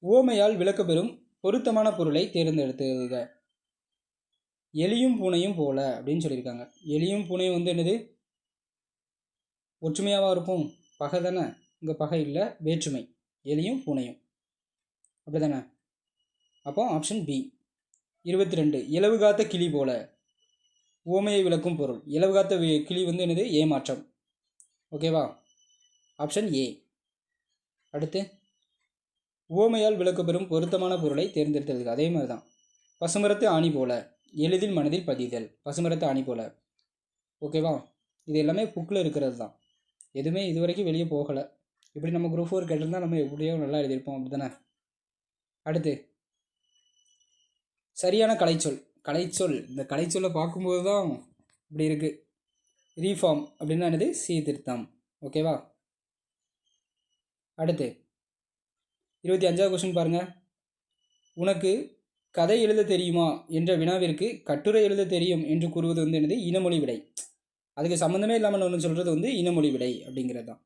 உவமையால் விளக்கப்பெறும் பொருத்தமான பொருளை தேர்ந்தெடுத்துக. எலியும் பூனையும் போல அப்படின்னு சொல்லியிருக்காங்க. எலியும் பூனையும் வந்து என்னது, ஒற்றுமையாவா இருக்கும்? பகை தானே. இங்கே பகை இல்லை, வேற்றுமை. எலியும் பூனையும் அப்படி தானே. அப்போ ஆப்ஷன் பி. 22 இலவு காத்த கிளி போல. உவமையை விளக்கும் பொருள். இலவு காத்த கிளி வந்து என்னது, ஏமாற்றம். ஓகேவா, ஆப்ஷன் ஏ. அடுத்து உவமையால் விளக்கப்பெறும் பொருத்தமான பொருளை தேர்ந்தெடுத்ததுக்கு அதே மாதிரி தான். பசுமரத்து ஆணி போல, எளிதில் மனதில் பதிதல். பசுமரத்து ஆணி போல. ஓகேவா, இது எல்லாமே புக்கில் இருக்கிறது தான், எதுவுமே இது வரைக்கும் வெளியே போகலை. இப்படி நம்ம குரூப் 4 கேட்டிருந்தால் நம்ம எப்படியோ நல்லா எழுதியிருப்போம், அப்படி தானே. அடுத்து சரியான கலைச்சொல். கலைச்சொல், இந்த கலைச்சொல்லை பார்க்கும்போது தான் இப்படி இருக்குது. ரீஃபார்ம் அப்படின்னா என்னது, சீர்திருத்தம். ஓகேவா. அடுத்து 25வது கொஸ்டின் பாருங்கள். உனக்கு கதை எழுத தெரியுமா என்ற வினாவிற்கு கட்டுரை எழுத தெரியும் என்று கூறுவது வந்து என்னது, இனமொழி விடை. அதுக்கு சம்மந்தமே இல்லாமல் ஒன்று சொல்கிறது வந்து இனமொழி விடை அப்படிங்கிறது தான்.